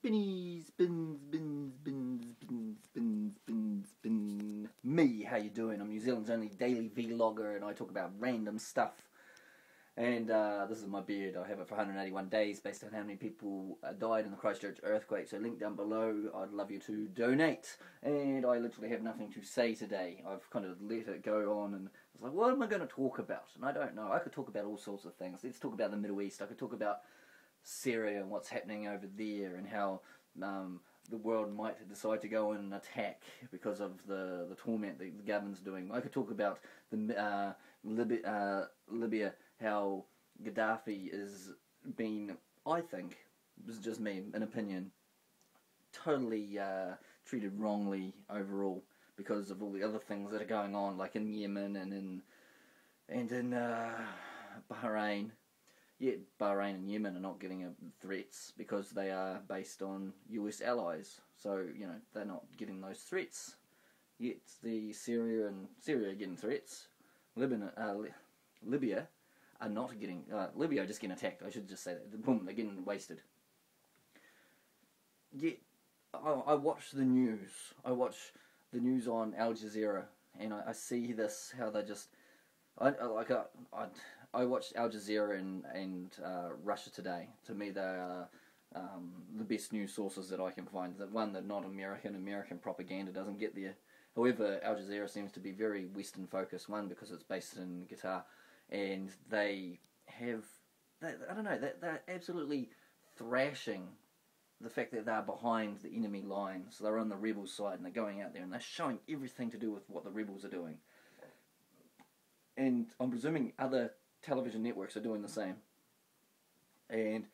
Spinny, spin, spin, spin, spin, spin, spin, spin. Me, how you doing? I'm New Zealand's only daily vlogger, and I talk about random stuff. And this is my beard. I have it for 181 days based on how many people died in the Christchurch earthquake. So link down below. I'd love you to donate. And I literally have nothing to say today. I've kind of let it go on, and I was like, what am I going to talk about? And I don't know. I could talk about all sorts of things. Let's talk about the Middle East. I could talk about Syria and what's happening over there, and how the world might decide to go in and attack because of the torment that the government's doing. I could talk about the Libya, how Gaddafi is being, I think, this is just me, an opinion, totally treated wrongly overall because of all the other things that are going on, like in Yemen and in Bahrain. Yet Bahrain and Yemen are not getting threats because they are based on US allies. So, you know, they're not getting those threats. Yet Syria are getting threats. Libya are not getting... Libya are just getting attacked. I should just say that. Boom, they're getting wasted. Yet I watch the news. I watch the news on Al Jazeera, and I see this, how they just... I watched Al Jazeera and Russia Today. To me, they are the best news sources that I can find. One, they're not American propaganda doesn't get there. However, Al Jazeera seems to be very Western focused. One, because it's based in Qatar, and they have, I don't know, they're absolutely thrashing the fact that they're behind the enemy line. So they're on the rebels' side, and they're going out there and they're showing everything to do with what the rebels are doing. And I'm presuming other television networks are doing the same. And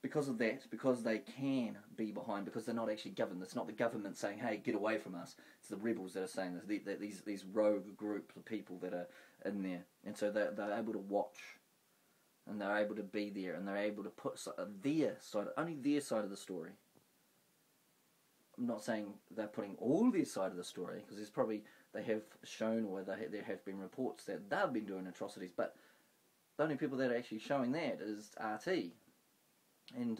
because of that, because they can be behind, because they're not actually governed, it's not the government saying, hey, get away from us, it's the rebels that are saying this, these rogue group of people that are in there. And so they're able to watch, and they're able to be there, and they're able to put their side, only their side of the story. I'm not saying they're putting all their side of the story, because there's probably, they have shown, or there have been reports that they've been doing atrocities, but the only people that are actually showing that is RT. And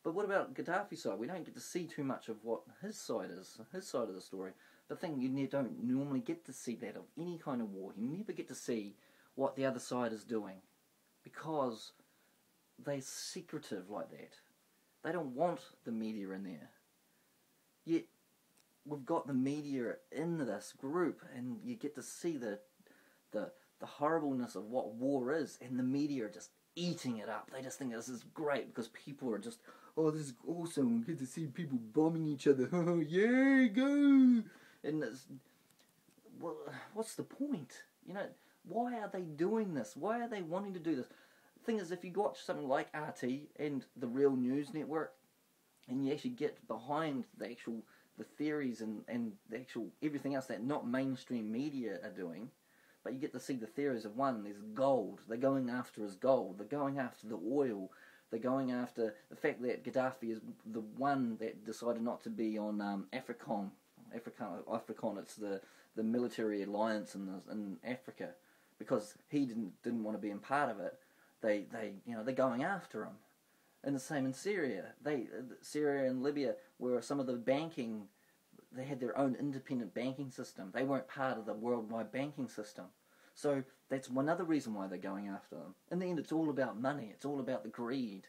but what about Gaddafi's side? We don't get to see too much of what his side is, his side of the story. The thing, you don't normally get to see that of any kind of war. You never get to see what the other side is doing, because they're secretive like that. They don't want the media in there. Yet we've got the media in this group, and you get to see the horribleness of what war is, and the media are just eating it up. They just think this is great because people are just, oh, this is awesome, we get to see people bombing each other, oh, yeah, go! And it's, well, what's the point? You know, why are they doing this? Why are they wanting to do this? The thing is, if you watch something like RT and the Real News Network, and you actually get behind the theories and the actual everything else that not mainstream media are doing, but you get to see the theories of, one, there's gold. They're going after is gold. They're going after the oil. They're going after the fact that Gaddafi is the one that decided not to be on AFRICOM. AFRICOM, it's the military alliance in Africa, because he didn't want to be in part of it. They're going after him. And the same in Syria. Syria and Libya were some of the banking. They had their own independent banking system. They weren't part of the worldwide banking system. So that's another reason why they're going after them. In the end, it's all about money. It's all about the greed.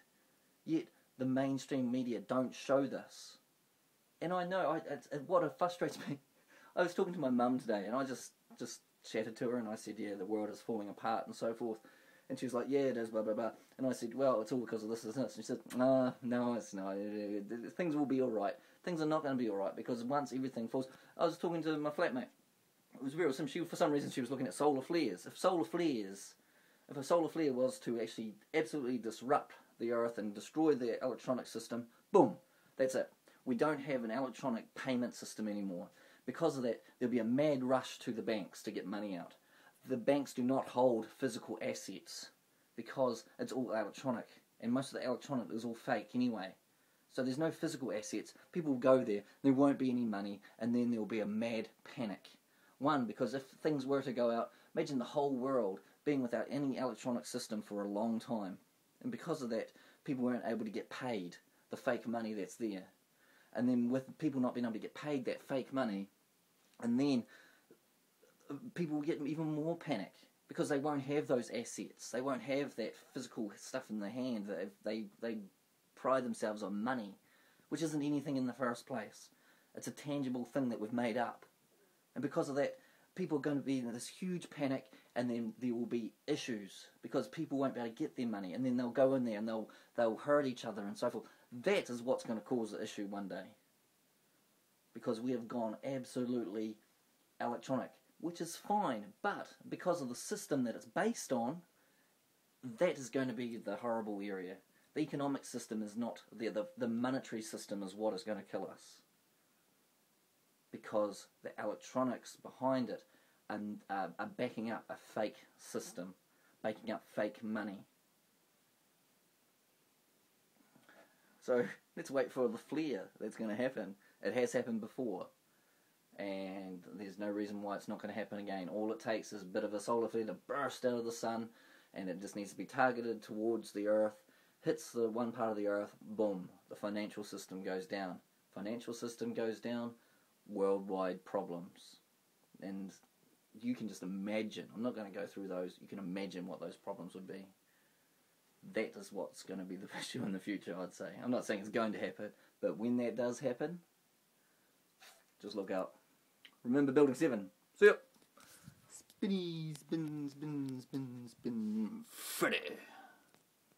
Yet the mainstream media don't show this. And I know, what frustrates me, I was talking to my mum today, and I just chatted to her, and I said, yeah, the world is falling apart and so forth. And she was like, yeah, it is, blah, blah, blah. And I said, well, it's all because of this and this. And she said, no, it's not. Things will be all right. Things are not going to be all right, because once everything falls... I was talking to my flatmate. It was real simple. For some reason, she was looking at solar flares. If a solar flare was to actually absolutely disrupt the Earth and destroy the electronic system, boom, that's it. We don't have an electronic payment system anymore. Because of that, there'll be a mad rush to the banks to get money out. The banks do not hold physical assets because it's all electronic, and most of the electronic is all fake anyway. So there's no physical assets. People will go there won't be any money, and then there will be a mad panic. One, because if things were to go out, imagine the whole world being without any electronic system for a long time. And because of that, people weren't able to get paid. the fake money that's there. And then with people not being able to get paid that fake money, and then people will get even more panic because they won't have those assets. They won't have that physical stuff in their hand. They pride themselves on money, which isn't anything in the first place. It's a tangible thing that we've made up. And because of that, people are going to be in this huge panic, and then there will be issues because people won't be able to get their money, and then they'll go in there and they'll hurt each other and so forth. That is what's going to cause the issue one day, because we have gone absolutely electronic, which is fine, but because of the system that it's based on, that is going to be the horrible area. The economic system is not there. The monetary system is what is going to kill us, because the electronics behind it are backing up a fake system, backing up fake money. So let's wait for the flare that's going to happen. It has happened before, and there's no reason why it's not going to happen again. All it takes is a bit of a solar flare to burst out of the sun, and it just needs to be targeted towards the Earth, hits the one part of the Earth, boom, the financial system goes down. Financial system goes down, worldwide problems. And you can just imagine, I'm not going to go through those, you can imagine what those problems would be. That is what's going to be the issue in the future, I'd say. I'm not saying it's going to happen, but when that does happen, just look out. Remember Building 7. See ya! Spinny, spin, spin, spin, spin, Freddy.